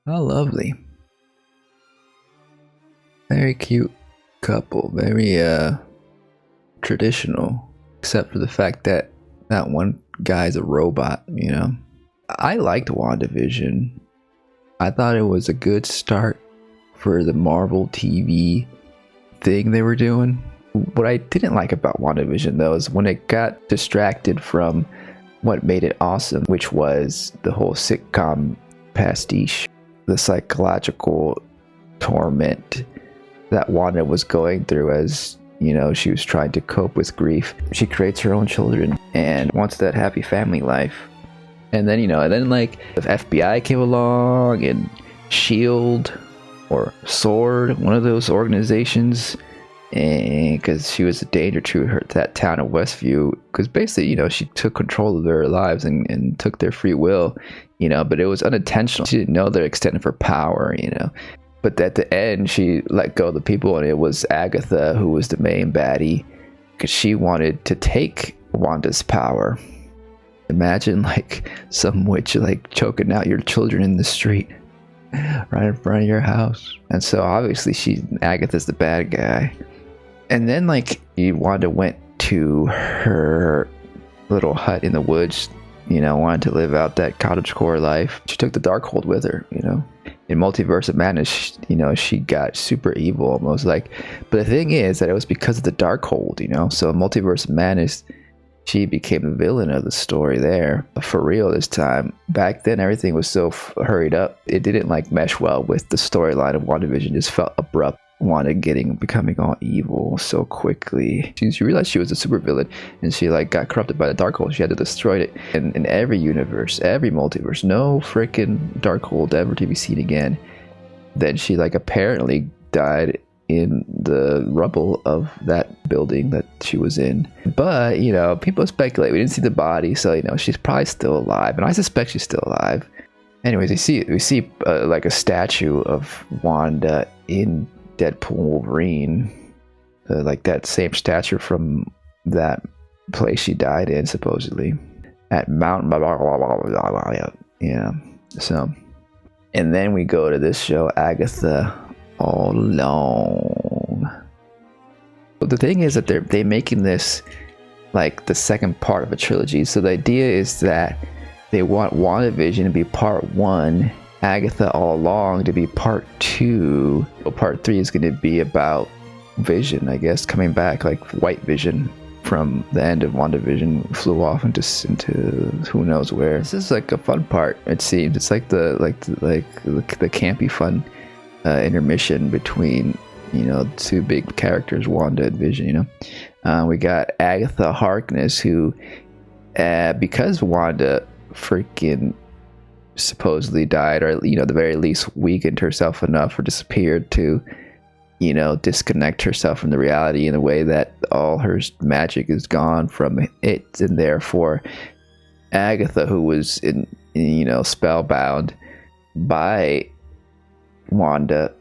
How lovely. Very cute couple. Very traditional. Except for the fact that that one guy's a robot, you know. I liked WandaVision. I thought it was a good start for the Marvel TV thing they were doing. What I didn't like about WandaVision though is when it got distracted from what made it awesome, which was the whole sitcom pastiche, the psychological torment that Wanda was going through as, you know, she was trying to cope with grief. She creates her own children and wants that happy family life. And then, like the FBI came along and SHIELD or SWORD, one of those organizations, and because she was a danger to that town of Westview, because basically, she took control of their lives and took their free will, but it was unintentional. She didn't know the extent of her power, but at the end she let go of the people, and it was Agatha who was the main baddie because she wanted to take Wanda's power. Imagine like some witch like choking out your children in the street right in front of your house. And so obviously Agatha's the bad guy. And then like Wanda went to her little hut in the woods, wanted to live out that cottagecore life. She took the Darkhold with her, In Multiverse of Madness, she got super evil almost like. But the thing is that it was because of the Darkhold, So in Multiverse of Madness, she became the villain of the story there. But for real this time. Back then, everything was so hurried up. It didn't like mesh well with the storyline of WandaVision. It just felt abrupt. Wanda becoming all evil so quickly. She realized she was a supervillain, and she like got corrupted by the Darkhold. She had to destroy it. And in every universe, every multiverse, no freaking Darkhold ever to be seen again. Then she like apparently died in the rubble of that building that she was in. But people speculate. We didn't see the body, so she's probably still alive, and I suspect she's still alive. Anyways, we see like a statue of Wanda in Deadpool Wolverine, like that same statue from that place she died in, supposedly at Mount blah, blah, blah, blah, blah, blah, yeah. So, and then we go to this show, Agatha All Alone. But the thing is that they're making this like the second part of a trilogy. So the idea is that they want WandaVision to be part 1, Agatha All Along to be part 2. Part 3 is going to be about Vision, I guess, coming back, like White Vision from the end of WandaVision flew off into who knows where. This is like a fun part. It seems it's like the campy fun intermission between two big characters, Wanda and Vision. We got Agatha Harkness, who because Wanda freaking supposedly died, or at the very least weakened herself enough or disappeared to disconnect herself from the reality in a way that all her magic is gone from it, and therefore Agatha, who was in spellbound by Wanda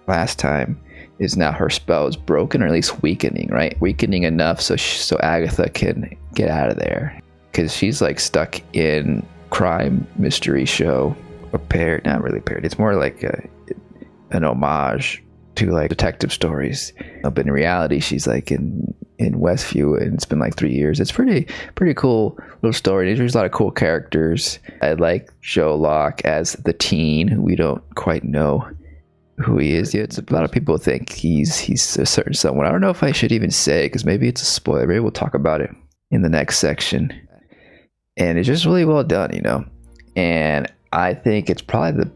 last time, is now her spell is broken, or at least weakening enough so Agatha can get out of there, because she's like stuck in crime mystery show, not really paired. It's more like an homage to like detective stories, but in reality she's like in Westview, and it's been like 3 years. It's pretty cool little story. There's a lot of cool characters. I like Joe Locke as the teen, who we don't quite know who he is yet. A lot of people think he's a certain someone. I don't know if I should even say, because maybe it's a spoiler. Maybe we'll talk about it in the next section. And it's just really well done, and I think it's probably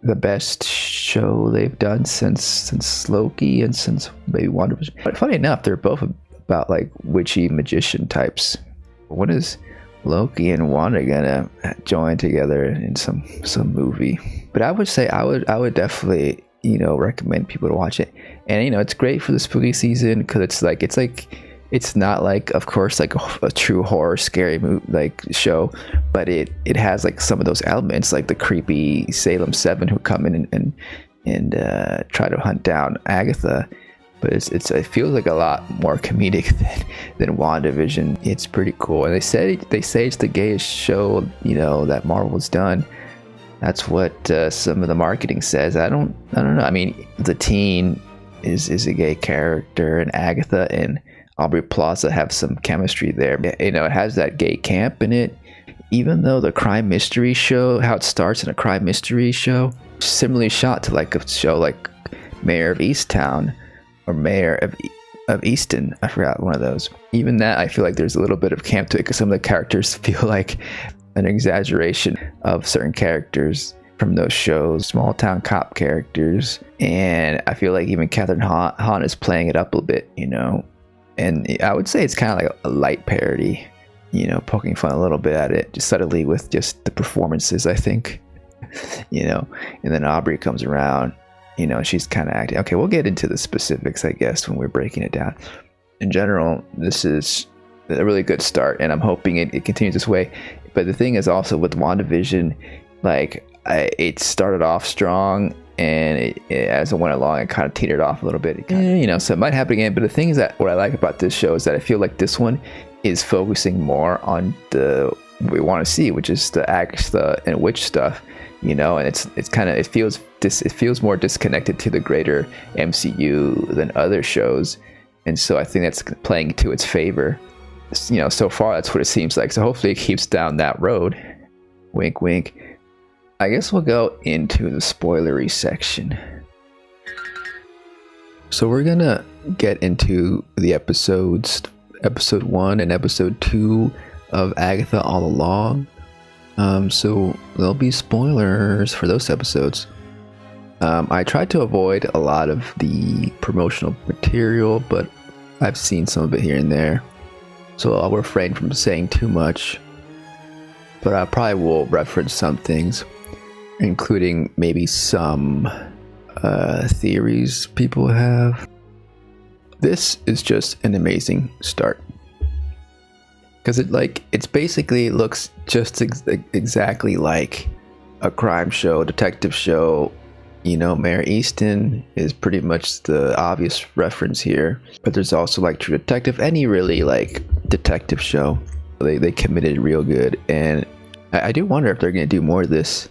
the best show they've done since Loki and since maybe WandaVision. But funny enough, they're both about like witchy magician types. When is Loki and Wanda gonna join together in some movie? But I would say I would definitely recommend people to watch it. And it's great for the spooky season, because it's not like, of course, like a true horror scary movie like show, but it has like some of those elements, like the creepy Salem 7 who come in and try to hunt down Agatha. But it feels like a lot more comedic than WandaVision. It's pretty cool, and they say it's the gayest show that Marvel's done. That's what some of the marketing says. I don't know. I mean, the teen is a gay character, and Agatha and Aubrey Plaza have some chemistry there. You know, it has that gay camp in it. Even though the crime mystery show, how it starts in a crime mystery show, similarly shot to like a show like Mayor of Easttown or Mayor of Easton. I forgot one of those. Even that, I feel like there's a little bit of camp to it because some of the characters feel like an exaggeration of certain characters from those shows, small town cop characters. And I feel like even Catherine Hahn is playing it up a bit, you know. And I would say it's kind of like a light parody, you know, poking fun a little bit at it, just subtly with just the performances, I think, you know. And then Aubrey comes around, you know, she's kind of acting. Okay, we'll get into the specifics, I guess, when we're breaking it down. In general, this is a really good start, and I'm hoping it continues this way. But the thing is also with WandaVision, like, it started off strong, and it, as it went along, it kind of teetered off a little bit. You know, so it might happen again. But the thing is that what I like about this show is that I feel like this one is focusing more on what we want to see, which is the Agatha and witch stuff, you know. And it's kind of, it feels more disconnected to the greater MCU than other shows, and so I think that's playing to its favor. You know, so far that's what it seems like. So hopefully it keeps down that road. Wink, wink. I guess we'll go into the spoilery section. So we're gonna get into the episodes, episode 1 and episode 2 of Agatha All Along. So there'll be spoilers for those episodes. I tried to avoid a lot of the promotional material, but I've seen some of it here and there, so I'll refrain from saying too much. But I probably will reference some things, including maybe some theories people have. This is just an amazing start, because it's basically looks just exactly like a crime show, detective show. You know, Mayor Easton is pretty much the obvious reference here, but there's also like True Detective, any really like detective show. They committed real good, and I do wonder if they're going to do more of this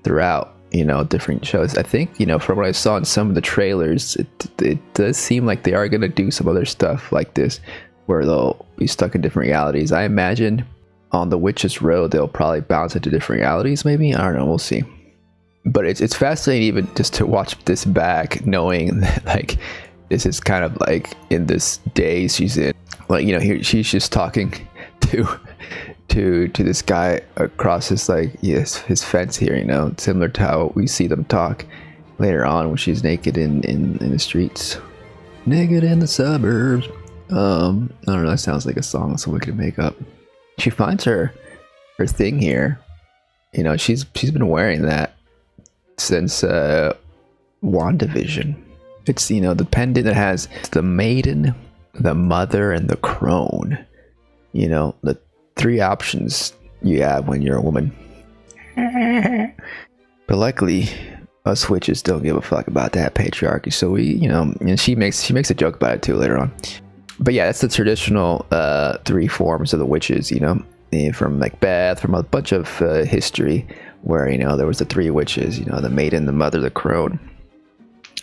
throughout, you know, different shows. I think, you know, from what I saw in some of the trailers, it does seem like they are going to do some other stuff like this, where they'll be stuck in different realities. I imagine on the Witch's Road, they'll probably bounce into different realities, maybe. I don't know, we'll see. But it's fascinating even just to watch this back, knowing that like this is kind of like in this daze she's in. Like, you know, here she's just talking to this guy across his his fence here, you know, similar to how we see them talk later on when she's naked in the streets. Naked in the suburbs. I don't know, that sounds like a song someone could make up. She finds her thing here. You know, she's been wearing that since WandaVision. It's, you know, the pendant that has the maiden, the mother, and the crone. You know, the 3 options you have when you're a woman. But luckily, us witches don't give a fuck about that patriarchy. So we, you know, and she makes a joke about it too later on. But yeah, that's the traditional 3 forms of the witches, you know, from Macbeth, from a bunch of history, where, you know, there was the 3 witches, you know, the maiden, the mother, the crone.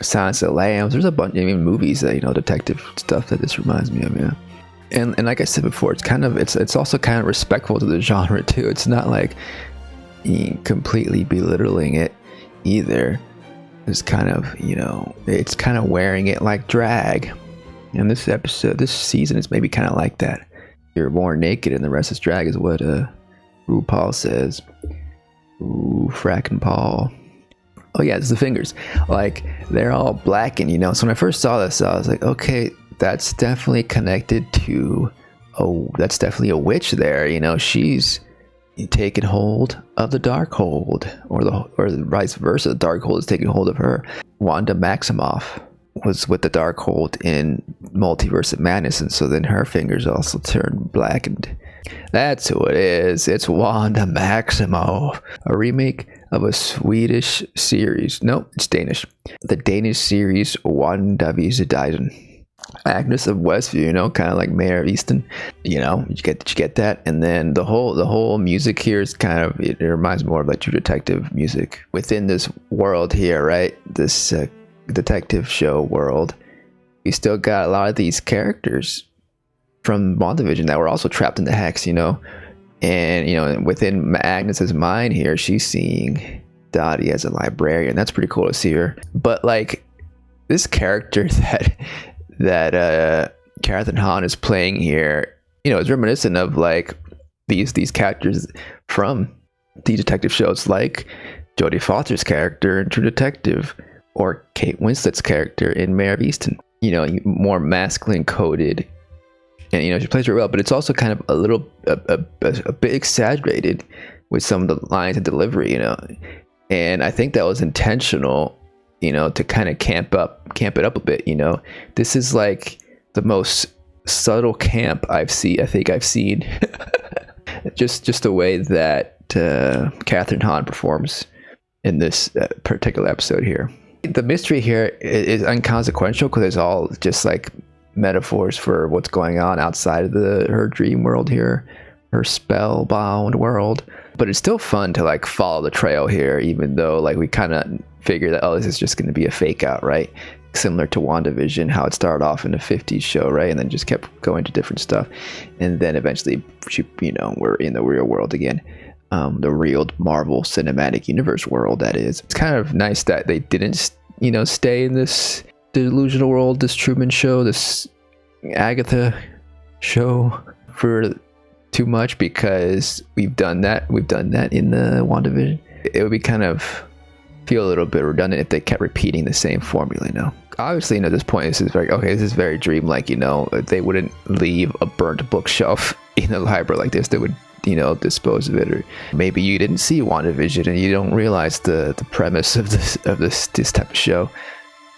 Silence of the Lambs. There's a bunch of even movies that, you know, detective stuff that this reminds me of, yeah. And like I said before, it's kind of, it's also kind of respectful to the genre too. It's not like completely belittling it either. It's kind of, you know, it's kind of wearing it like drag. And this season is maybe kind of like that. You're more naked and the rest is drag, is what RuPaul says. Ooh, frackin' Paul. Oh yeah, it's the fingers. Like, they're all blackened, you know. So when I first saw this, I was like, okay, that's definitely connected to, that's definitely a witch there, you know. She's taken hold of the Darkhold, or vice versa. The Darkhold is taking hold of her. Wanda Maximoff was with the Darkhold in Multiverse of Madness, and so then her fingers also turned blackened. That's who it is. It's Wanda Maximoff, a remake of a Swedish series. Nope, it's Danish. The Danish series WandaVision. Agnes of Westview, you know, kind of like Mayor of Easton. You know, did you get that? And then the whole music here is kind of, it reminds me more of like True Detective music within this world here, right? This detective show world. We still got a lot of these characters from WandaVision that were also trapped in the hex, you know. And you know, within Agnes's mind here, she's seeing Dottie as a librarian. That's pretty cool to see her. But like this character that Catherine Hahn is playing here, you know, is reminiscent of like these characters from the detective shows, like Jodie Foster's character in True Detective, or Kate Winslet's character in Mayor of Easton. You know, more masculine coded, and you know, she plays it well, but it's also kind of a bit exaggerated with some of the lines and delivery, you know. And I think that was intentional, you know, to kind of camp it up a bit, you know. This is like the most subtle camp I think I've seen. just the way that Catherine Hahn performs in this particular episode here. The mystery here is inconsequential because it's all just like metaphors for what's going on outside of her dream world here, her spellbound world. But it's still fun to like follow the trail here, even though like we kind of figure that, oh, this is just going to be a fake out, right? Similar to WandaVision, how it started off in the 50s show, right? And then just kept going to different stuff. And then eventually, you know, we're in the real world again. The real Marvel Cinematic Universe world, that is. It's kind of nice that they didn't, you know, stay in this delusional world, this Truman Show, this Agatha show for too much, because we've done that in the WandaVision. It would be kind of feel a little bit redundant if they kept repeating the same formula, you know. Obviously, you know, at this point, this is very dreamlike, you know. They wouldn't leave a burnt bookshelf in the library like this. They would, you know, dispose of it. Or maybe you didn't see WandaVision and you don't realize the premise of this type of show.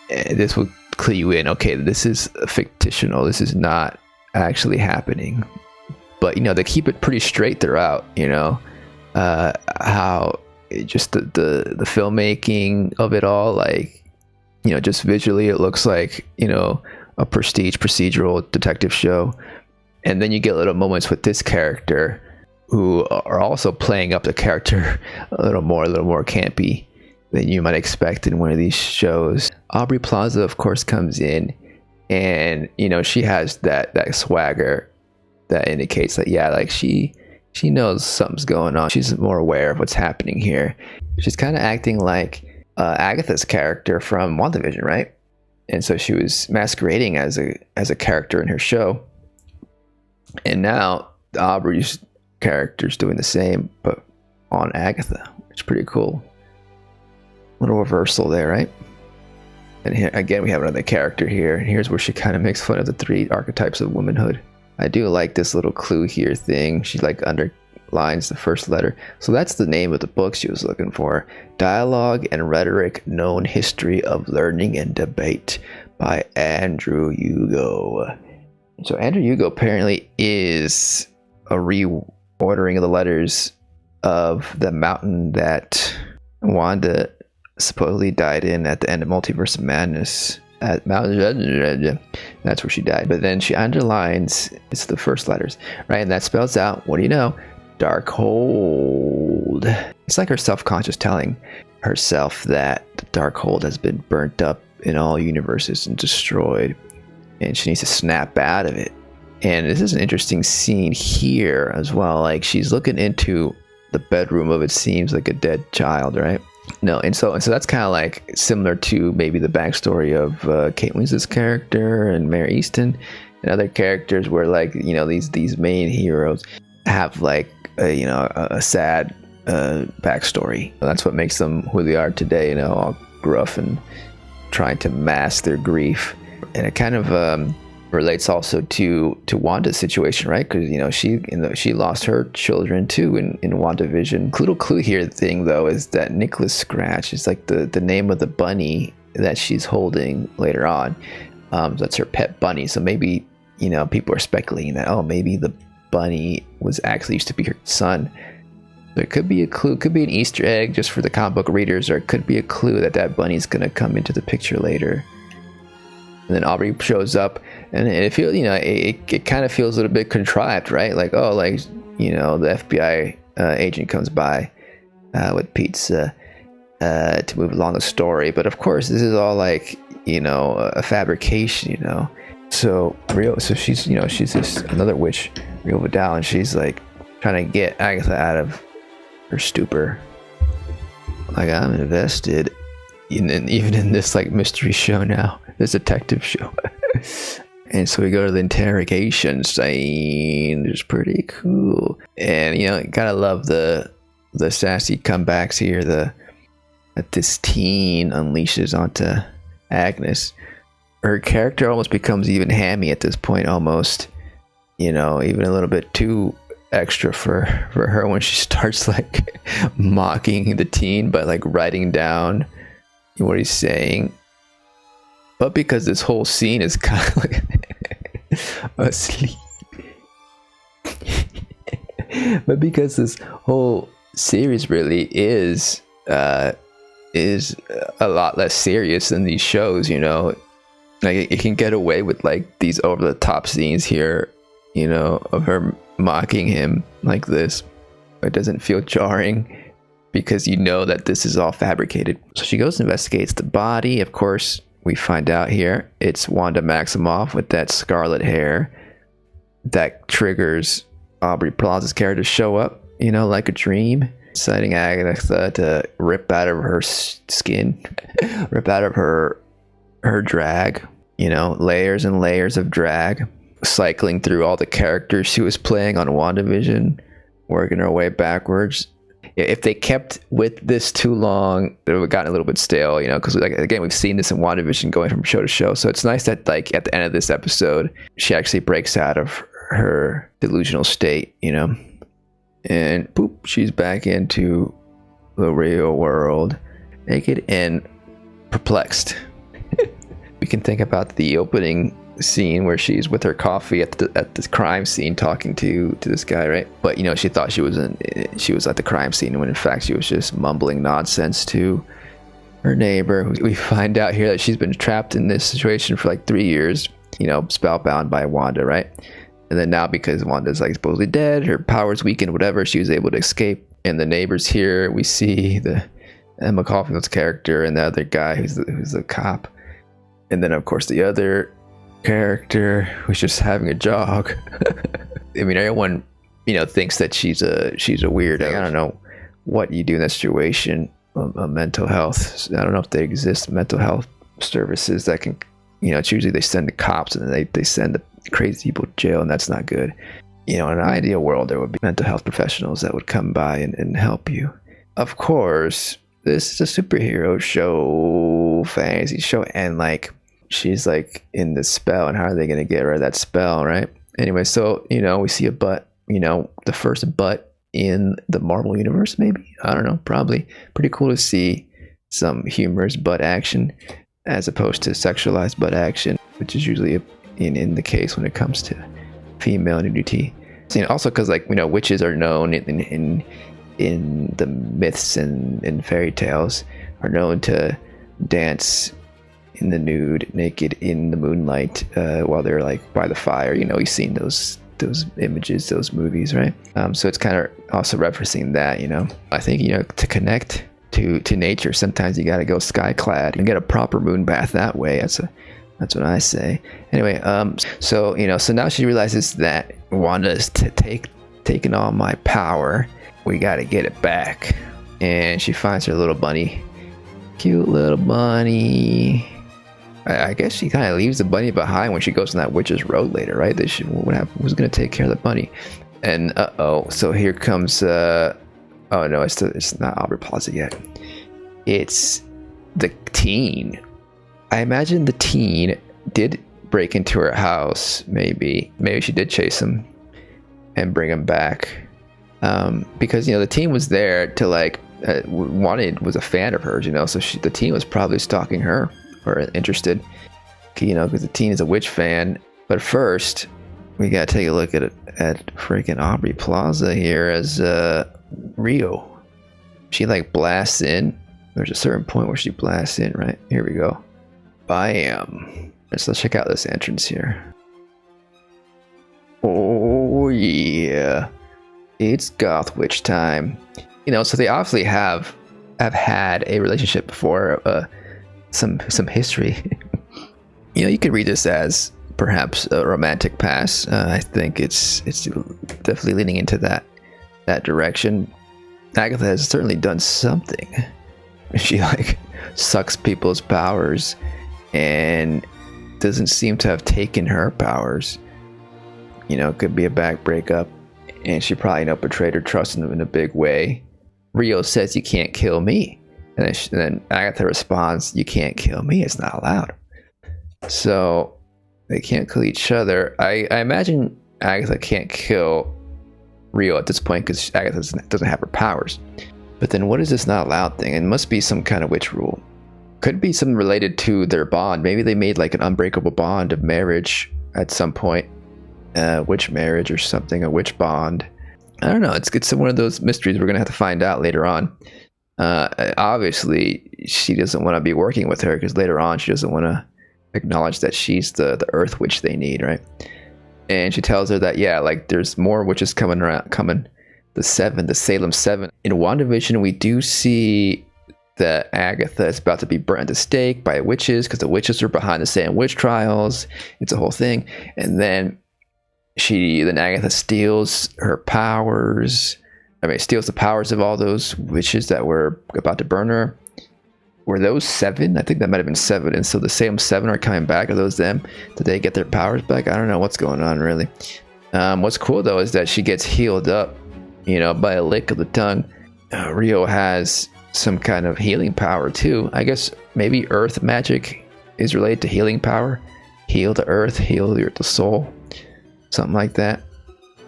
This will clue you in. Okay, this is fictional. This is not actually happening. But you know, they keep it pretty straight throughout. You know, how just the filmmaking of it all, like, you know, just visually it looks like, you know, a prestige procedural detective show. And then you get little moments with this character who are also playing up the character a little more campy than you might expect in one of these shows. Aubrey Plaza, of course, comes in, and you know, she has that swagger that indicates that, yeah, like she knows something's going on. She's more aware of what's happening here. She's kind of acting like Agatha's character from WandaVision, right? And so she was masquerading as a character in her show, and now Aubrey's character's doing the same, but on Agatha. It's pretty cool. Little reversal there, right? And here again, we have another character here. Here's where she kind of makes fun of the 3 archetypes of womanhood. I do like this little clue here thing. She like underlines the first letter. So that's the name of the book she was looking for. Dialogue and Rhetoric, Known History of Learning and Debate by Andrew Hugo. So Andrew Hugo apparently is a reordering of the letters of the mountain that Wanda supposedly died in at the end of Multiverse of Madness. At Mount, that's where she died. But then she underlines, it's the first letters, right? And that spells out, what do you know? Darkhold. It's like her self-conscious telling herself that the Darkhold has been burnt up in all universes and destroyed, and she needs to snap out of it. And this is an interesting scene here as well. Like, she's looking into the bedroom of, it seems like, a dead child, right? No, and so that's kind of like similar to maybe the backstory of Kate Winslet's character and Mayor Easton and other characters, where, like, you know, these main heroes have like a sad backstory. That's what makes them who they are today, you know, all gruff and trying to mask their grief. And it kind of relates also to Wanda's situation, right? Because, you know, she lost her children too in WandaVision. Little clue here thing though is that Nicholas Scratch is like the name of the bunny that she's holding later on. That's her pet bunny. So maybe, you know, people are speculating that, oh, maybe the bunny was actually used to be her son. There could be a clue, could be an Easter egg just for the comic book readers, or it could be a clue that bunny's gonna come into the picture later. And then Aubrey shows up, and it feels, it kind of feels a little bit contrived, right? Like, oh, like, the FBI agent comes by with pizza to move along the story. But of course, this is all like, a fabrication, So she's, she's this another witch, Rio Vidal, and she's like trying to get Agatha out of her stupor. Like, I'm invested even in this like mystery show now, this detective show. And so we go to the interrogation scene. It's pretty cool, and gotta love the sassy comebacks here. That this teen unleashes onto Agnes. Her character almost becomes even hammy at this point, almost, even a little bit too extra for her when she starts like mocking the teen by like writing down what he's saying. But because this whole scene is kind of like asleep, but because this whole series really is a lot less serious than these shows, like it can get away with like these over the top scenes here, of her mocking him like this. It doesn't feel jarring because that this is all fabricated. So she goes and investigates the body. Of course, we find out here it's Wanda Maximoff with that scarlet hair that triggers Aubrey Plaza's character to show up, like a dream, inciting Agatha to rip out of her skin, rip out of her drag, layers and layers of drag, cycling through all the characters she was playing on WandaVision, working her way backwards. If they kept with this too long, it would have gotten a little bit stale, because like, again, we've seen this in WandaVision going from show to show. So it's nice that like at the end of this episode, she actually breaks out of her delusional state, and boop, she's back into the real world, naked and perplexed. We can think about the opening scene where she's with her coffee at the crime scene talking to this guy, right? But she thought she was at the crime scene, when in fact she was just mumbling nonsense to her neighbor. We find out here that she's been trapped in this situation for like 3 years, spellbound by Wanda, right? And then now, because Wanda's like supposedly dead, her powers weakened, whatever, she was able to escape. And the neighbors here, we see the Emma Caulfield's character and the other guy who's the cop, and then of course the other character who's just having a jog. I mean, everyone thinks that she's a weirdo. I don't know what you do in that situation. Mental health, I don't know if there exist mental health services that can, it's usually they send the cops and then they send the crazy people to jail, and that's not good. In an ideal world, there would be mental health professionals that would come by and help you. Of course, this is a superhero show, fantasy show, and like she's like in the spell, and how are they going to get rid of that spell, right? Anyway, so we see a butt, the first butt in the Marvel universe, maybe, I don't know, probably pretty cool to see some humorous butt action as opposed to sexualized butt action, which is usually in the case when it comes to female nudity. Also because like witches are known in the myths and in fairy tales, are known to dance in the nude, naked in the moonlight, while they're like by the fire. You've seen those images, those movies, right? So it's kind of also referencing that. I think to connect to nature, sometimes you got to go sky clad and get a proper moon bath that way. That's what I say. Anyway, so now she realizes that Wanda's taking all my power. We got to get it back, and she finds her little bunny, cute little bunny. I guess she kind of leaves the bunny behind when she goes on that witch's road later, right? Who's going to take care of the bunny? And so here comes oh no, it's not Aubrey Plaza yet. It's the teen. I imagine the teen did break into her house. Maybe she did chase him and bring him back, because the teen was there to like was a fan of hers, so the teen was probably stalking her or interested, because the teen is a witch fan. But first, we gotta take a look at freaking Aubrey Plaza here as Rio. She like blasts in. There's a certain point where she blasts in, right? Here we go. Bam. So let's check out this entrance here. Oh yeah, it's Goth Witch time. You know, so they obviously have had a relationship before, some history. You know, you could read this as perhaps a romantic past. I think it's definitely leaning into that direction. Agatha has certainly done something. She like sucks people's powers and doesn't seem to have taken her powers. You know, it could be a back breakup, and she probably betrayed her trust in him in a big way. Rio says, "You can't kill me," and then Agatha responds, "You can't kill me. It's not allowed." So they can't kill each other. I imagine Agatha can't kill Rio at this point because Agatha doesn't have her powers. But then what is this not allowed thing? It must be some kind of witch rule. Could be something related to their bond. Maybe they made like an unbreakable bond of marriage at some point. Witch marriage or something, a witch bond. I don't know. It's one of those mysteries we're going to have to find out later on. Obviously, she doesn't want to be working with her because later on she doesn't want to acknowledge that she's the earth witch they need, right? And she tells her that, yeah, like there's more witches coming. The Salem 7. In WandaVision, we do see that Agatha is about to be burned at the stake by witches because the witches are behind the Salem witch trials. It's a whole thing. And then Agatha steals her powers. Steals the powers of all those witches that were about to burn her. Were those 7? I think that might have been 7. And so the Salem 7 are coming back. Are those them? Did they get their powers back? I don't know what's going on, really. What's cool, though, is that she gets healed up, by a lick of the tongue. Rio has some kind of healing power, too. I guess maybe earth magic is related to healing power. Heal the earth, heal the soul. Something like that.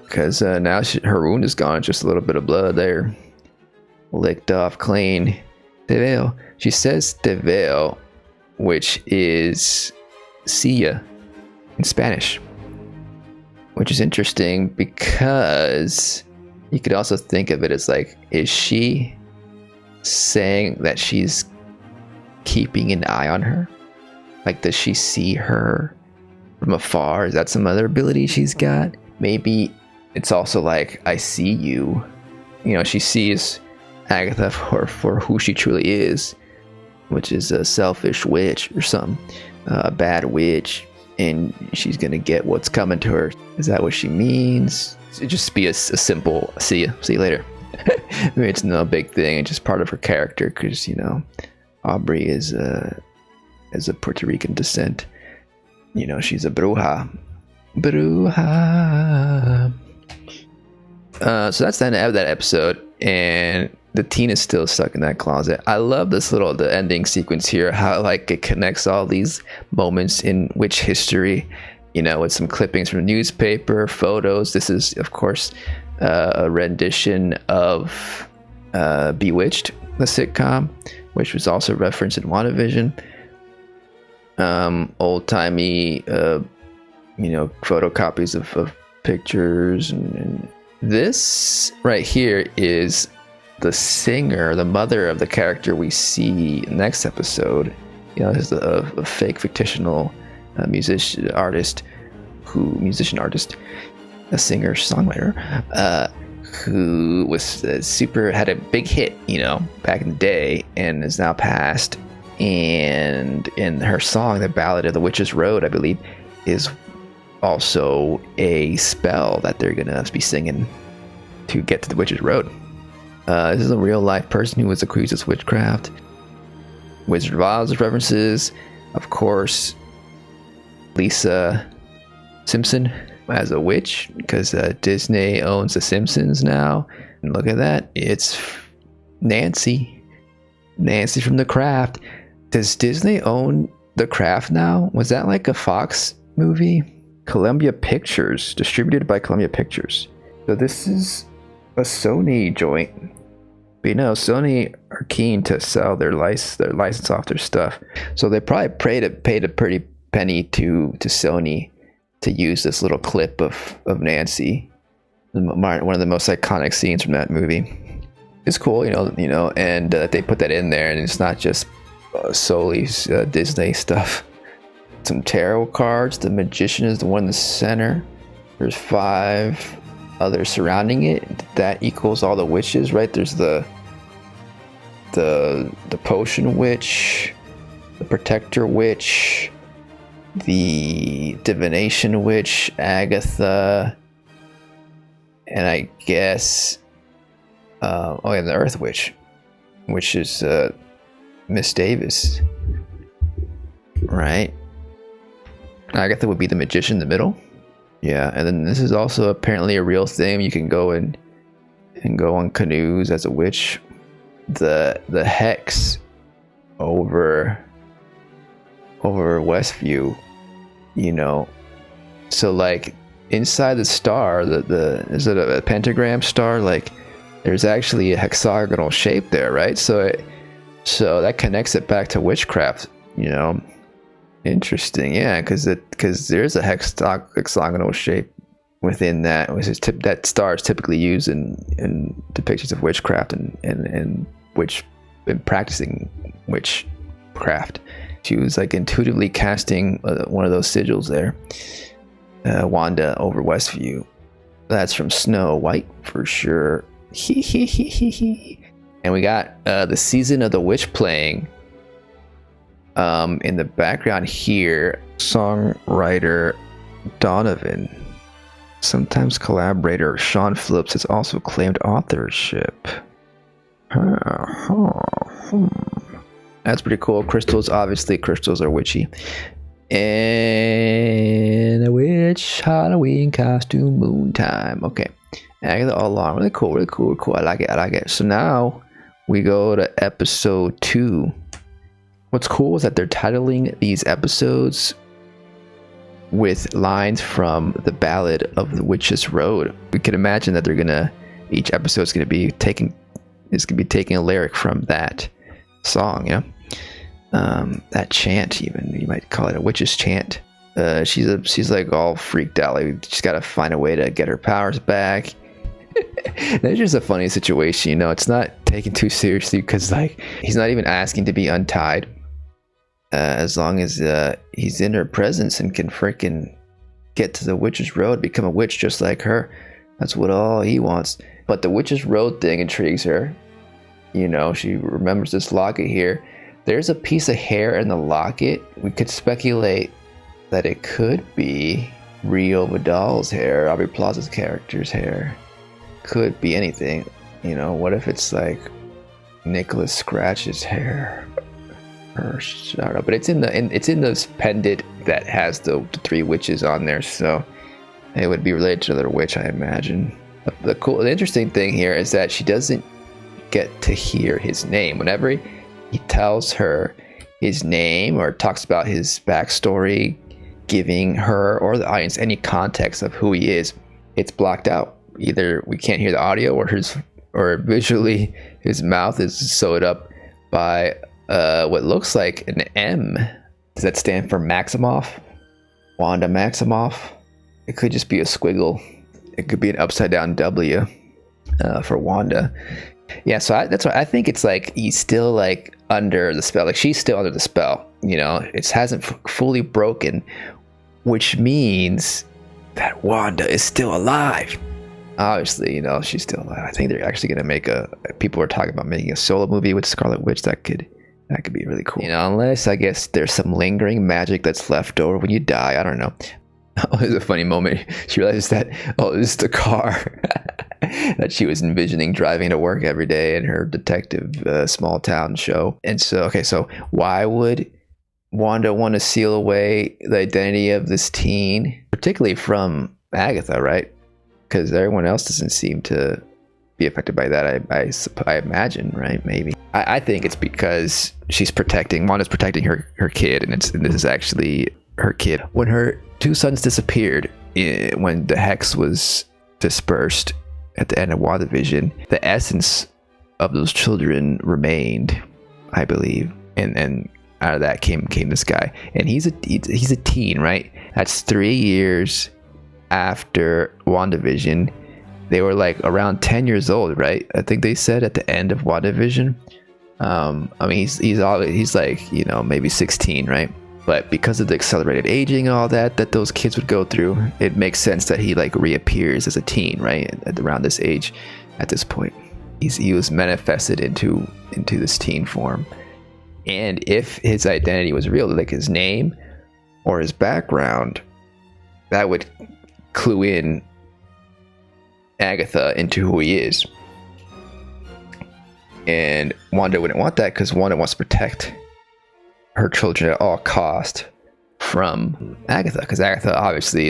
Because now her wound is gone. Just a little bit of blood there. Licked off clean. Devil. She says devil, which is see ya in Spanish. Which is interesting because you could also think of it as like, is she saying that she's keeping an eye on her? Like, does she see her from afar? Is that some other ability she's got? Maybe it's also like, I see you. She sees Agatha for who she truly is, which is a selfish witch or something, a bad witch, and she's gonna get what's coming to her. Is that what she means? It just be a simple see you later. Maybe it's no big thing. It's just part of her character because Aubrey is a Puerto Rican descent. She's a bruja. So that's the end of that episode, and the teen is still stuck in that closet. I love the ending sequence here, how like it connects all these moments in witch history, with some clippings from the newspaper, photos. This is, of course, a rendition of Bewitched, the sitcom, which was also referenced in WandaVision. Old-timey, photocopies of pictures, and this right here is the singer, the mother of the character we see next episode. This is a fake fictional musician artist, a singer songwriter, who was had a big hit, back in the day, and is now passed. And in her song, the Ballad of the Witch's Road, I believe, is also a spell that they're gonna be singing to get to the Witch's Road. This is a real life person who was accused of witchcraft. Wizard of Oz references, of course, Lisa Simpson as a witch, because Disney owns The Simpsons now. And look at that, it's Nancy from The Craft. Does Disney own The Craft now? Was that like a Fox movie? Columbia Pictures, distributed by Columbia Pictures. So this is a Sony joint. But Sony are keen to sell their license off their stuff. So they probably paid a pretty penny to Sony to use this little clip of Nancy, one of the most iconic scenes from that movie. It's cool, and they put that in there, and it's not just solely Disney stuff. some tarot cards. The magician is the one in the center. There's 5 others surrounding it. That equals all the witches, right? There's the potion witch, the protector witch, the divination witch, Agatha, and I guess and the earth witch, which is Miss Davis, right? Agatha would be the magician in the middle. Yeah, and then this is also apparently a real thing. You can go and go on canoes as a witch. The hex over Westview, so like inside the star, is it a pentagram star? Like there's actually a hexagonal shape there, right? So that connects it back to witchcraft, Interesting, yeah, because there's a hexagonal shape within that, which is that star is typically used in depictions of witchcraft and practicing witchcraft. She was like intuitively casting one of those sigils there, Wanda over Westview. That's from Snow White for sure. And we got the Season of the Witch playing. In the background here, songwriter Donovan, sometimes collaborator Sean Phillips, has also claimed authorship. That's pretty cool. Crystals are witchy. And a witch Halloween costume moon time. Okay. Agatha all along. Really cool. I like it. So now we go to episode 2. What's cool is that they're titling these episodes with lines from the Ballad of the Witch's Road. We can imagine that each episode is gonna be taking a lyric from that song, that chant, even you might call it a witch's chant. She's like all freaked out, like she's got to find a way to get her powers back. That's just a funny situation, it's not taken too seriously because like he's not even asking to be untied. As long as he's in her presence and can freaking get to the Witch's Road, become a witch just like her. That's what all he wants. But the Witch's Road thing intrigues her. She remembers this locket here. There's a piece of hair in the locket. We could speculate that it could be Rio Vidal's hair, Aubrey Plaza's character's hair. Could be anything. What if it's like Nicholas Scratch's hair? Or, I don't know, but it's in the pendant that has the 3 witches on there, so it would be related to another witch, I imagine. The interesting thing here is that she doesn't get to hear his name. Whenever he tells her his name or talks about his backstory, giving her or the audience any context of who he is, it's blocked out. Either we can't hear the audio or visually his mouth is sewed up by what looks like an M. Does that stand for Maximoff? Wanda Maximoff? It could just be a squiggle. It could be an upside down W for Wanda. Yeah, so that's why I think it's like he's still like under the spell. Like she's still under the spell. It hasn't fully broken, which means that Wanda is still alive. Obviously, she's still alive. I think they're actually going to people are talking about making a solo movie with Scarlet Witch. That could be really cool. Unless I guess there's some lingering magic that's left over when you die. I don't know. Oh, there's a funny moment. She realizes that, this is the car that she was envisioning driving to work every day in her detective small town show. And so why would Wanda want to seal away the identity of this teen, particularly from Agatha, right? Because everyone else doesn't seem to be affected by that, I imagine, right? Maybe. I think it's because Wanda's protecting her kid, and this is actually her kid. When her 2 sons disappeared, when the hex was dispersed at the end of WandaVision, the essence of those children remained, I believe, and out of that came this guy, and he's a teen, right? That's 3 years after WandaVision. They were like around 10 years old, right? I think they said at the end of WandaVision. I mean, he's like maybe 16, right? But because of the accelerated aging and all that those kids would go through, it makes sense that he like reappears as a teen, right? At around this age, at this point, he was manifested into this teen form. And if his identity was real, like his name or his background, that would clue in Agatha into who he is. And Wanda wouldn't want that, because Wanda wants to protect her children at all cost from Agatha, because Agatha obviously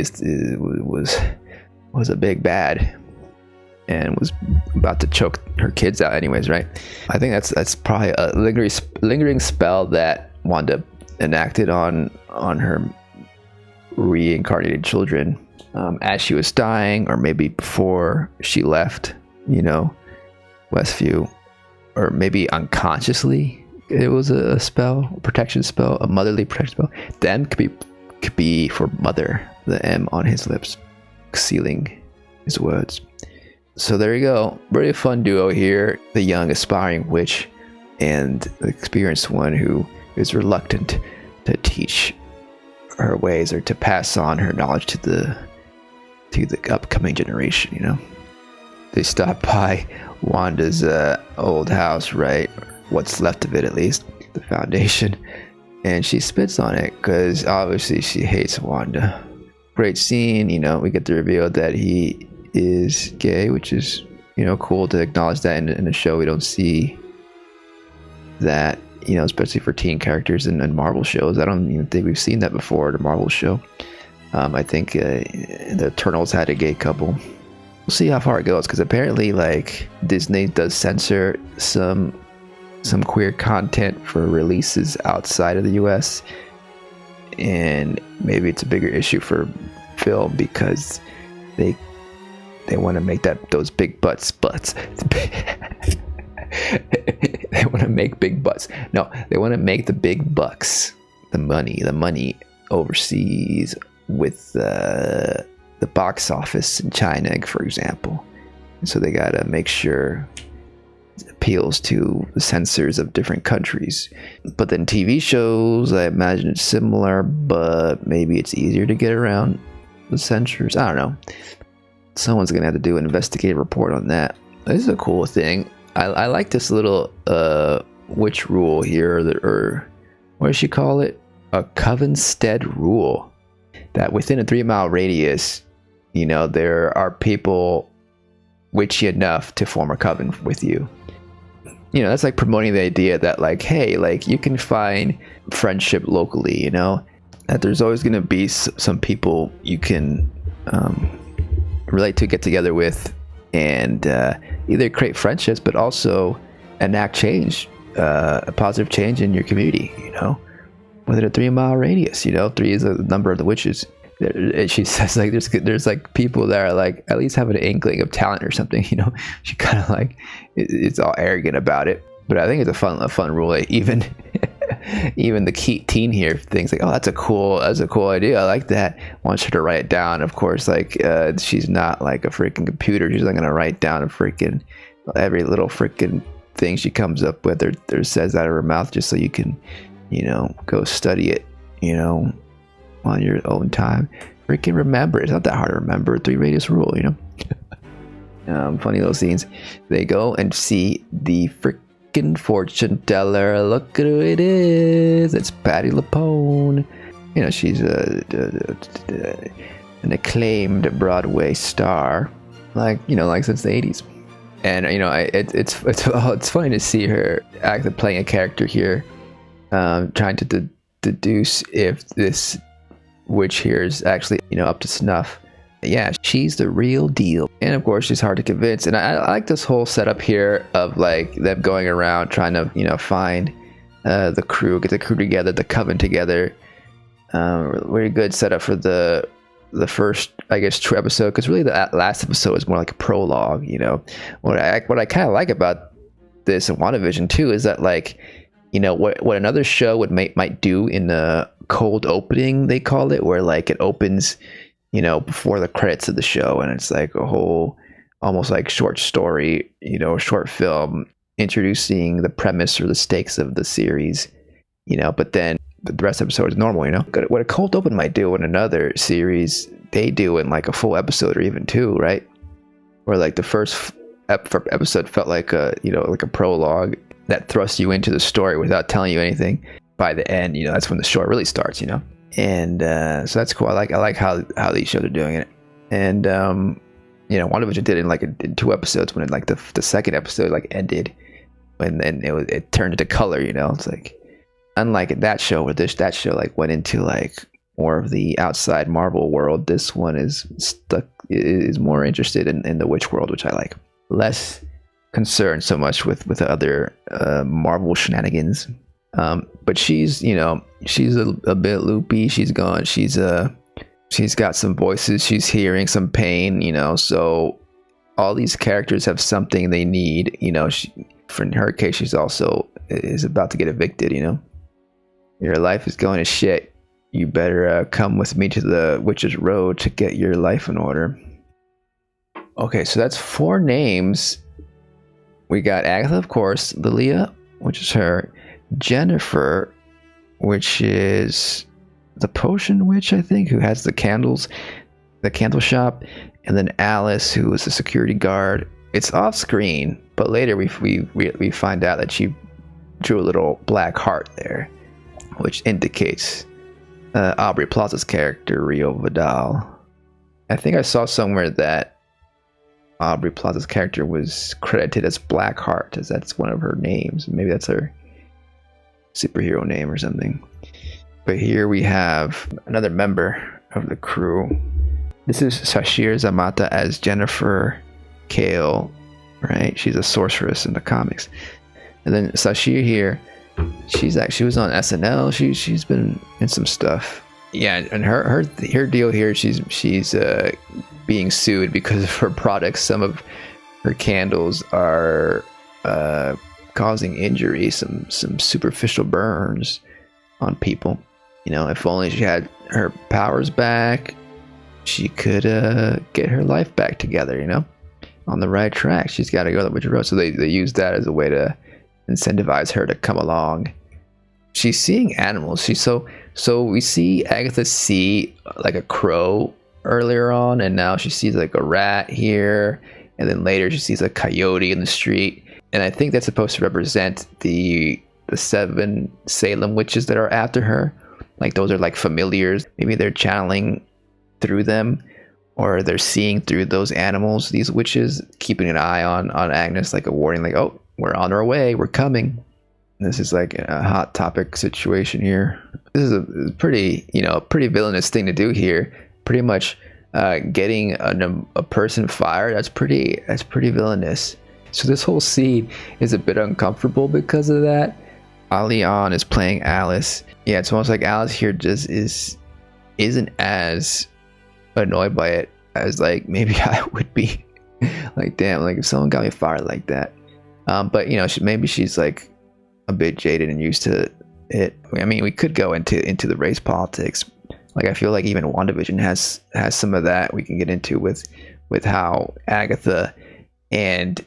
was a big bad and was about to choke her kids out anyways, right? I think that's probably a lingering spell that Wanda enacted on her reincarnated children as she was dying, or maybe before she left, Westview, or maybe unconsciously. It was a spell, a protection spell, a motherly protection spell. The M could be for mother, the M on his lips, sealing his words. So there you go. Very fun duo here. The young aspiring witch and the experienced one who is reluctant to teach her ways or to pass on her knowledge to the upcoming generation, They stop by Wanda's old house, right? What's left of it, at least, the foundation, and she spits on it because obviously she hates Wanda. Great scene, we get the reveal that he is gay, which is cool to acknowledge that in a show. We don't see that, especially for teen characters in Marvel shows. I don't even think we've seen that before in a Marvel show. I think the Eternals had a gay couple. We'll see how far it goes, because apparently like Disney does censor some queer content for releases outside of the US, and maybe it's a bigger issue for film because they want to make those big butts they want to make big butts. No, they want to make the big bucks, the money overseas with the box office in China, for example. And so they gotta make sure appeals to the censors of different countries. But then TV shows, I imagine it's similar, but maybe it's easier to get around the censors. I don't know. Someone's gonna have to do an investigative report on that. This is a cool thing. I like this little witch rule here, or what does she call it? A Covenstead rule. That within a 3-mile radius, there are people witchy enough to form a coven with you. That's like promoting the idea that like, hey, like you can find friendship locally, that there's always going to be some people you can relate to, get together with, and either create friendships, but also enact change, a positive change in your community, within a 3-mile radius. 3 is the number of the witches. And she says like there's like people that are like at least have an inkling of talent or something. She kind of like it's all arrogant about it, but I think it's a fun rule. Like, even the key teen here thinks like, oh, that's a cool idea. I like that. Wants her to write it down. Of course, like she's not like a freaking computer. She's not gonna write down every little freaking thing she comes up with or says out of her mouth just so you can go study it on your own time. Freaking remember. It's not that hard to remember. 3 radius rule, funny little scenes. They go and see the freaking fortune teller. Look at who it is. It's Patti LuPone. She's an acclaimed Broadway star, like since the 80s. And it's funny to see her playing a character here, trying to deduce if this witch here is actually up to snuff. Yeah, she's the real deal, and of course she's hard to convince. And I like this whole setup here of like them going around trying to find the crew, get the crew together, the coven together. Very good setup for the first, I guess, true episode, because really the last episode is more like a prologue. What I kind of like about this and WandaVision too is that like what another show might do in the cold opening, they call it, where like it opens before the credits of the show, and it's like a whole almost like short story, short film introducing the premise or the stakes of the series, but then the rest of the episode is normal, you know. What a cold open might do in another series, they do in like a full episode or even two, right? Where like the first episode felt like a, you know, like a prologue that thrusts you into the story without telling you anything. By the end, you know, that's when the story really starts, you know. And so that's cool. I like how these shows are doing it. And you know, WandaVision did it in like in 2 episodes, when it, like the second episode like ended, and then it turned into color, you know. It's like, unlike that show where that show like went into like more of the outside Marvel world, this one is more interested in the witch world, which I like. Less concerned so much with the other Marvel shenanigans. But she's, you know, she's a bit loopy. She's got some voices. She's hearing some pain, you know. So all these characters have something they need, you know. In her case, she's also is about to get evicted, you know. Your life is going to shit. You better come with me to the Witch's Road to get your life in order. Okay, so that's 4 names. We got Agatha, of course, Lilia, which is her, Jennifer, which is the potion witch, I think, who has the candles, the candle shop, and then Alice, who is the security guard. It's off screen, but later we find out that she drew a little black heart there, which indicates Aubrey Plaza's character, Rio Vidal. I think I saw somewhere that Aubrey Plaza's character was credited as Blackheart, as that's one of her names. Maybe that's her superhero name or something. But here we have another member of the crew. This is Sashir Zamata as Jennifer Kale, right? She's a sorceress in the comics. And then Sashir here, she was on SNL. She's been in some stuff. Yeah, and her deal here, she's being sued because of her products. Some of her candles are causing injury, some superficial burns on people. You know, if only she had her powers back, she could get her life back together, you know, on the right track. She's got to go the Witch Road. So they use that as a way to incentivize her to come along. She's seeing animals. So we see Agatha see like a crow earlier on, and now she sees like a rat here, and then later she sees a coyote in the street. And I think that's supposed to represent the 7 Salem witches that are after her. Like those are like familiars. Maybe they're channeling through them, or they're seeing through those animals, these witches, keeping an eye on Agnes, like a warning, like, oh, we're on our way, we're coming. And this is like a hot topic situation here. This is a pretty villainous thing to do here. Pretty much getting a person fired. That's pretty villainous. So this whole scene is a bit uncomfortable because of that. Alian is playing Alice. Yeah, it's almost like Alice here just isn't as annoyed by it as like maybe I would be. Like, damn, like if someone got me fired like that. But you know, maybe she's like a bit jaded and used to it. I mean, we could go into the race politics. Like, I feel like even WandaVision has some of that we can get into with how Agatha and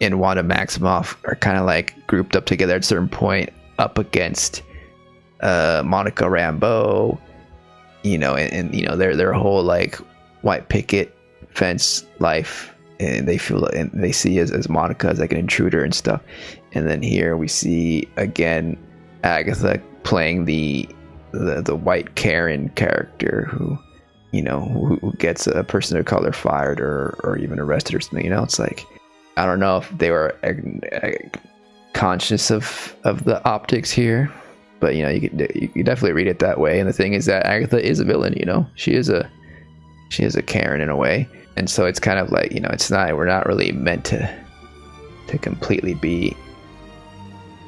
Wanda Maximoff are kind of like grouped up together at a certain point up against Monica Rambeau, you know, and you know their whole like white picket fence life, and they feel and they see as Monica as like an intruder and stuff. And then here we see again Agatha playing the white Karen character who gets a person of color fired or even arrested or something. You know, it's like, I don't know if they were conscious of the optics here, but you know, you could definitely read it that way. And the thing is that Agatha is a villain. You know, she is a Karen in a way, and so it's kind of like, you know, we're not really meant to completely be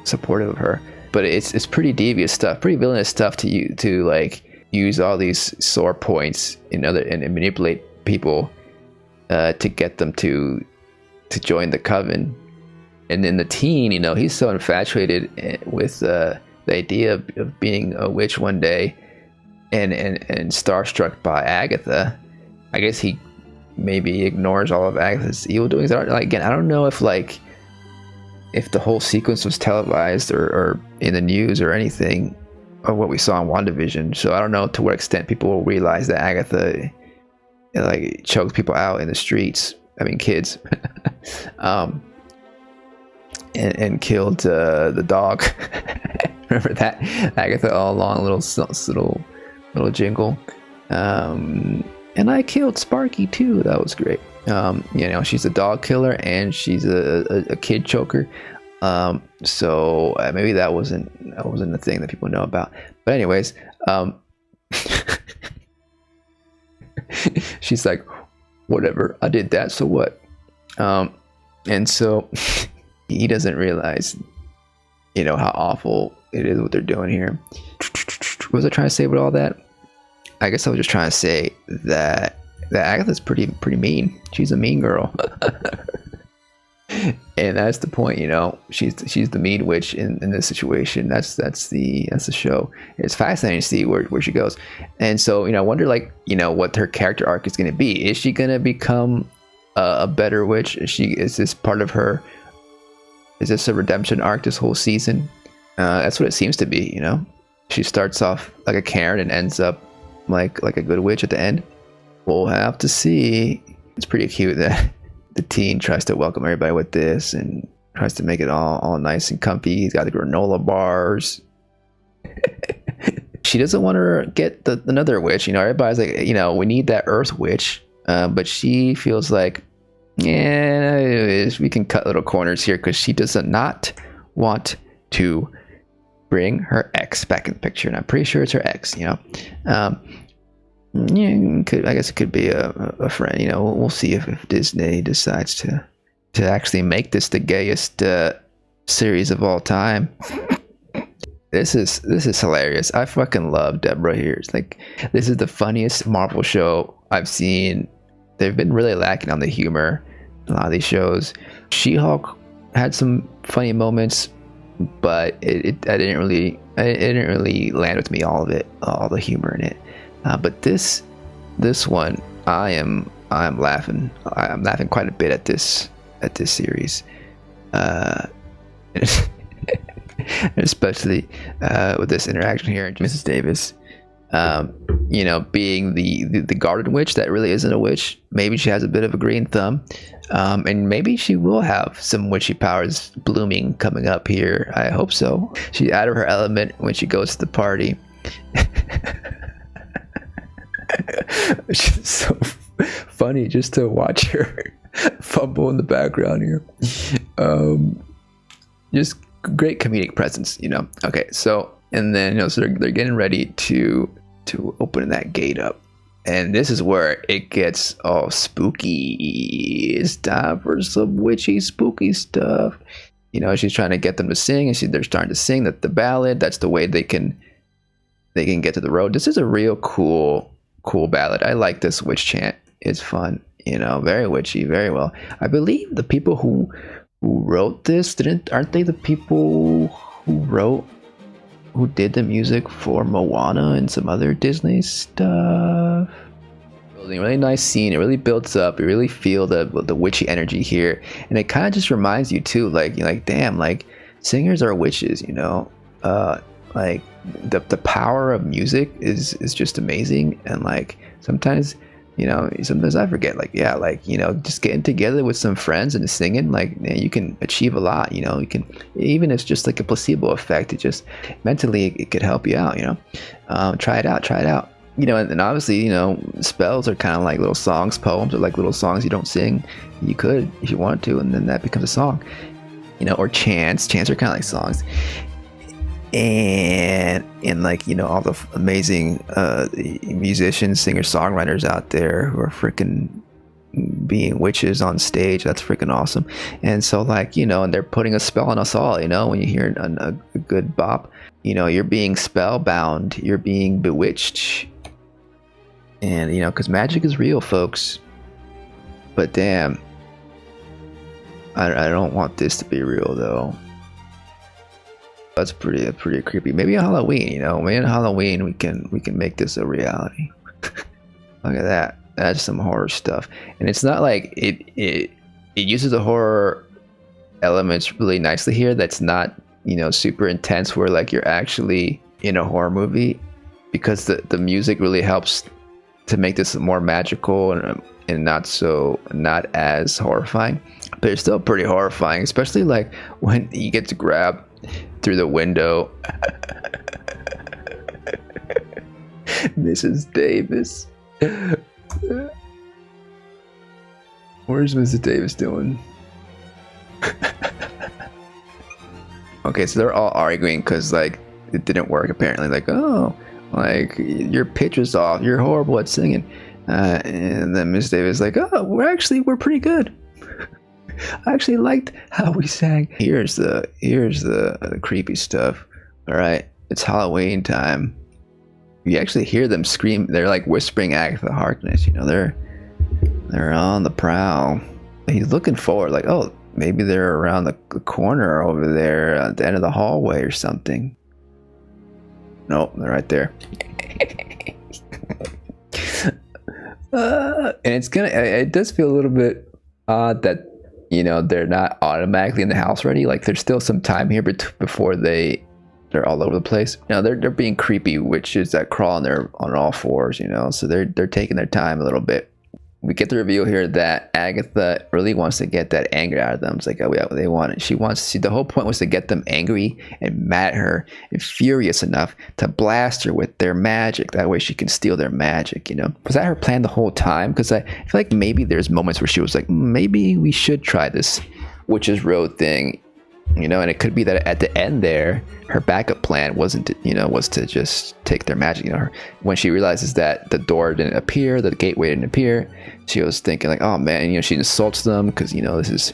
supportive of her, but it's pretty devious stuff, pretty villainous stuff to like use all these sore points and manipulate people to get them to join the coven. And then the teen, you know, he's so infatuated with the idea of being a witch one day, and starstruck by Agatha. I guess he maybe ignores all of Agatha's evil doings. Again, I don't know if the whole sequence was televised or in the news or anything, what we saw in WandaVision. So I don't know to what extent people will realize that Agatha like chokes people out in the streets. I mean, kids, and killed the dog. Remember that Agatha all along, little jingle. And I killed Sparky too. That was great. She's a dog killer and she's a kid choker. So maybe that wasn't the thing that people know about. But anyways, she's like, whatever, I did that, so what? And so he doesn't realize, how awful it is what they're doing here. What was I trying to say with all that? I guess I was just trying to say that Agatha's pretty mean. She's a mean girl. And that's the point, she's the mean witch in this situation. That's the show. It's fascinating to see where she goes. And so, I wonder what her character arc is going to be. Is she going to become a better witch? Is this part of her? Is this a redemption arc this whole season? That's what it seems to be, She starts off like a Karen and ends up like a good witch at the end. We'll have to see. It's pretty cute that the teen tries to welcome everybody with this and tries to make it all nice and comfy. He's got the granola bars. She doesn't want to get another witch. Everybody's like, we need that Earth witch. But she feels like, yeah, we can cut little corners here because she does not want to bring her ex back in the picture. And I'm pretty sure it's her ex, I guess it could be a friend. We'll see if Disney decides to actually make this the gayest series of all time. This is hilarious. I fucking love Deborah here. It's like, this is the funniest Marvel show I've seen. They've been really lacking on the humor in a lot of these shows. She-Hulk had some funny moments, but it didn't really land with me, all of it, all the humor in it. But this one, I'm laughing. I'm laughing quite a bit at this series, especially with this interaction here. Mrs. Davis, being the garden witch that really isn't a witch. Maybe she has a bit of a green thumb, and maybe she will have some witchy powers blooming coming up here. I hope so. She's out of her element when she goes to the party. It's just so funny just to watch her fumble in the background here. Just great comedic presence, Okay, so and then so they're getting ready to open that gate up, and this is where it gets all spooky. It's time for some witchy, spooky stuff. She's trying to get them to sing, and they're starting to sing the ballad. That's the way they can get to the road. This is a real cool ballad. I like this witch chant. It's fun, very witchy, very well. I believe the people who wrote this aren't they the people who did the music for Moana and some other Disney stuff? Really nice scene. It really builds up. You really feel the witchy energy here, and it kind of just reminds you too, like damn, like singers are witches, like the power of music is just amazing. And like sometimes I forget, just getting together with some friends and singing, you can achieve a lot. You can, even if it's just like a placebo effect, it just mentally it could help you out. Try it out. And obviously, spells are kind of like little songs. Poems are like little songs you don't sing. You could if you want to, and then that becomes a song. Or chants are kind of like songs. And all the amazing musicians, singers, songwriters out there who are freaking being witches on stage. That's freaking awesome. And so and they're putting a spell on us all. When you hear a good bop, you're being spellbound, you're being bewitched. And because magic is real, folks. But damn, I don't want this to be real though. That's pretty creepy. Maybe on Halloween, maybe on Halloween we can make this a reality. Look at that. That's some horror stuff. And it's not like it uses the horror elements really nicely here. That's not, super intense where you're actually in a horror movie, because the music really helps to make this more magical and not as horrifying, but it's still pretty horrifying, especially like when he gets grabbed through the window. Mrs. Davis. Where's Mrs. Davis doing? Okay, so they're all arguing because like it didn't work apparently. Like, oh, like your pitch is off. You're horrible at singing. And then Miss Davis is like, oh, we're pretty good. I actually liked how we sang. Here's the creepy stuff. All right, it's Halloween time. You actually hear them scream. They're like whispering Agatha Harkness. You know, they're on the prowl. He's looking forward, like, oh, maybe they're around the corner over there at the end of the hallway or something. Nope, they're right there. And it does feel a little bit odd that, you know, they're not automatically in the house already. Like there's still some time here before they're all over the place. You know, they're being creepy witches that crawl on all fours, you know, so they're taking their time a little bit. We get the reveal here that Agatha really wants to get that anger out of them. It's like, oh yeah, they want it. The whole point was to get them angry and mad at her and furious enough to blast her with their magic. That way she can steal their magic, you know? Was that her plan the whole time? Because I feel like maybe there's moments where she was like, maybe we should try this Witch's Road thing, you know? And it could be that at the end there, her backup plan was to just take their magic. You know, when she realizes that the door didn't appear, the gateway didn't appear, she was thinking like, oh man, you know, she insults them because, you know, this is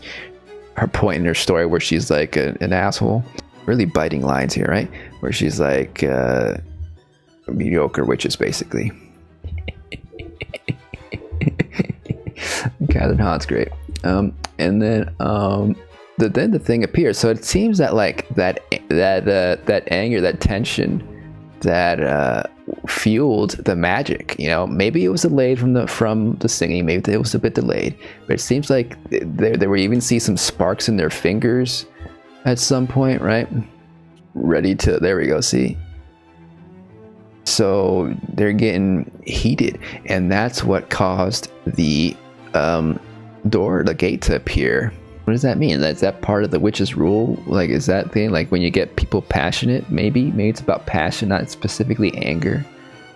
her point in her story where she's like an asshole. Really biting lines here, right? Where she's like mediocre witches, basically. Catherine Hahn's great. And then then the thing appears. So it seems that like that anger, that tension, that fueled the magic. You know, maybe it was delayed from the singing. Maybe it was a bit delayed, but it seems like they were even see some sparks in their fingers at some point, right? Ready to. There we go. See. So they're getting heated, and that's what caused the gate to appear. What does that mean? Is that part of the witch's rule? Like, is that thing like when you get people passionate? Maybe it's about passion, not specifically anger.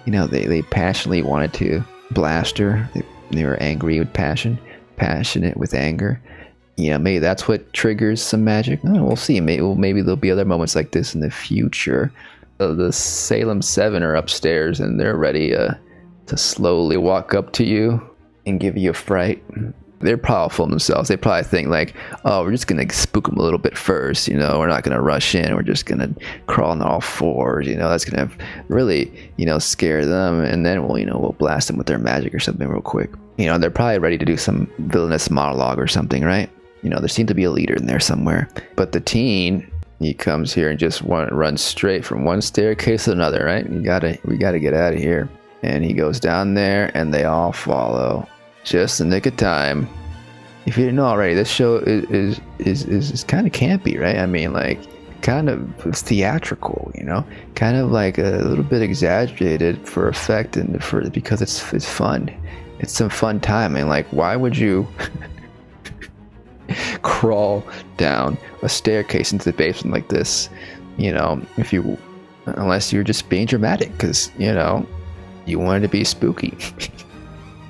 You know, they passionately wanted to blast her. They were angry with passion, passionate with anger. You know, maybe that's what triggers some magic. Oh, we'll see. Maybe there'll be other moments like this in the future. The Salem 7 are upstairs, and they're ready to slowly walk up to you and give you a fright. They're powerful themselves. They probably think like, oh, we're just gonna spook them a little bit first, you know, we're not gonna rush in, we're just gonna crawl on all fours, you know, that's gonna really, you know, scare them, and then we'll blast them with their magic or something real quick. You know, they're probably ready to do some villainous monologue or something, right? You know, there seems to be a leader in there somewhere. But the teen, he comes here and just runs straight from one staircase to another, right? We gotta get out of here. And he goes down there, and they all follow. Just the nick of time. If you didn't know already, this show is kind of campy, right? I mean, like, kind of theatrical, you know, kind of like a little bit exaggerated for effect and because it's fun. It's some fun time. And like, why would you crawl down a staircase into the basement like this? You know, unless you're just being dramatic, because you know you wanted to be spooky.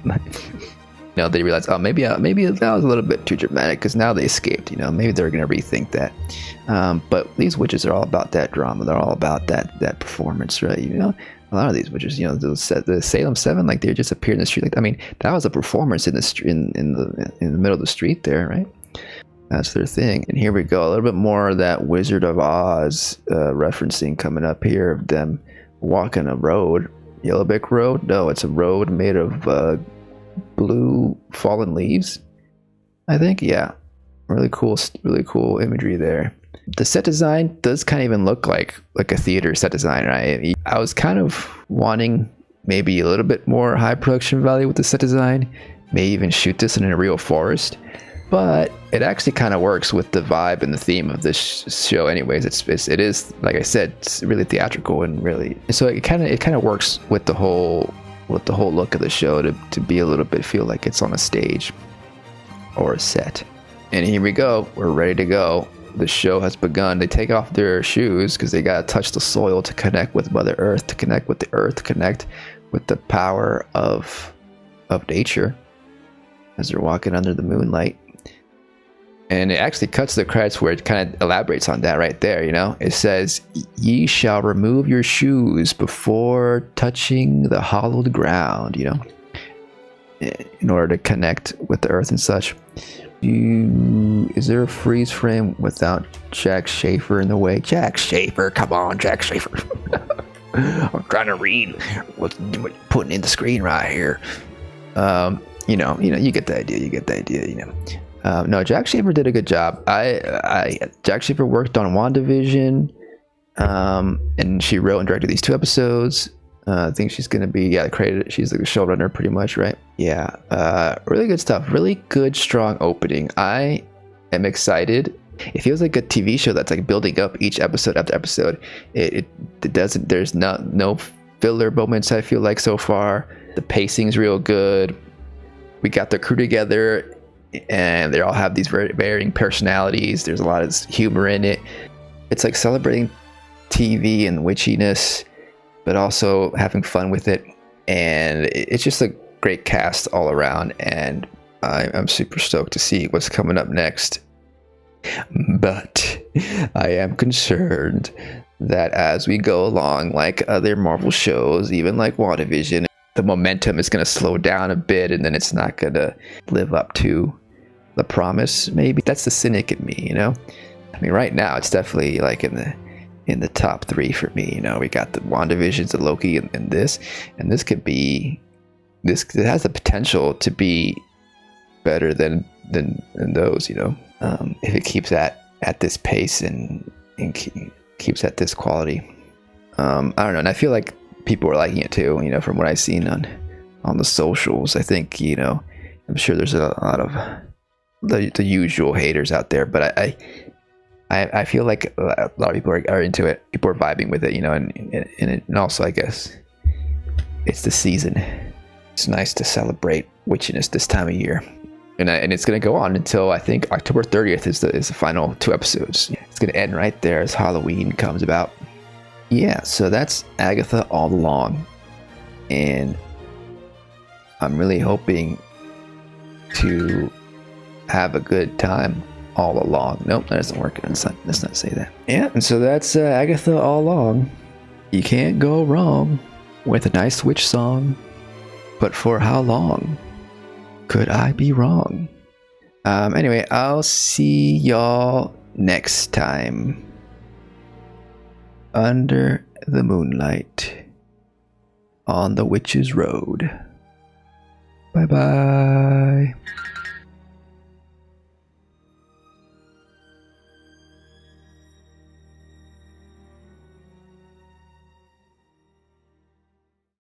You know, they realized, oh, maybe that was a little bit too dramatic, because now they escaped. You know, maybe they're going to rethink that. But these witches are all about that drama. They're all about that performance, right? You know, a lot of these witches, you know, the Salem 7, like they just appeared in the street. Like, I mean, that was a performance in the middle of the street there, right? That's their thing. And here we go, a little bit more of that Wizard of Oz referencing coming up here of them walking a road. Yellow Brick Road? No, it's a road made of blue fallen leaves, I think. Yeah, really cool imagery there. The set design does kind of even look like a theater set design, right? I was kind of wanting maybe a little bit more high production value with the set design, maybe even shoot this in a real forest, but it actually kind of works with the vibe and the theme of this show. Anyways, it is, like I said, it's really theatrical and really, so it kind of works with the whole look of the show to be a little bit feel like it's on a stage or a set. And here we go, we're ready to go. The show has begun. They take off their shoes because they gotta touch the soil to connect with Mother Earth, to connect with the earth, to connect with the power of nature as they're walking under the moonlight. And it actually cuts the credits where it kind of elaborates on that right there, you know? It says, "Ye shall remove your shoes before touching the hollowed ground," you know? In order to connect with the earth and such. Is there a freeze frame without Jack Schaefer in the way? Jack Schaefer, come on, Jack Schaefer. I'm trying to read what you're putting in the screen right here. You know, you get the idea, you know. No, Jack Schaefer did a good job. Jack Schaefer worked on WandaVision, and she wrote and directed these 2 episodes. I think she's gonna be she's the showrunner pretty much, right? Yeah, really good stuff. Really good, strong opening. I am excited. It feels like a TV show that's like building up each episode after episode. It doesn't. There's no filler moments. I feel like so far the pacing's real good. We got the crew together, and they all have these very varying personalities. There's a lot of humor in it. It's like celebrating TV and witchiness, but also having fun with it. And it's just a great cast all around, and I'm super stoked to see what's coming up next. But I am concerned that as we go along, like other Marvel shows, even like WandaVision, the momentum is going to slow down a bit, and then it's not going to live up to the promise. Maybe that's the cynic in me, you know? I mean, right now it's definitely like in the top 3 for me. You know, we got the WandaVisions, the Loki, and this could be, it has the potential to be better than those, you know, if it keeps at this pace and keeps at this quality. I don't know, and I feel like people are liking it too, you know, from what I've seen on the socials. I think, you know, I'm sure there's a lot of the usual haters out there, but I feel like a lot of people are into it. People are vibing with it, you know, and also I guess it's the season. It's nice to celebrate witchiness this time of year, and it's gonna go on until I think October 30th is the final 2 episodes. It's gonna end right there as Halloween comes about. Yeah, so that's Agatha all along, and I'm really hoping to have a good time all along. Nope, that doesn't work. Let's not say that. Yeah, and so that's Agatha all along. You can't go wrong with a nice witch song. But for how long could I be wrong? Anyway, I'll see y'all next time. Under the moonlight on the Witch's Road. Bye bye.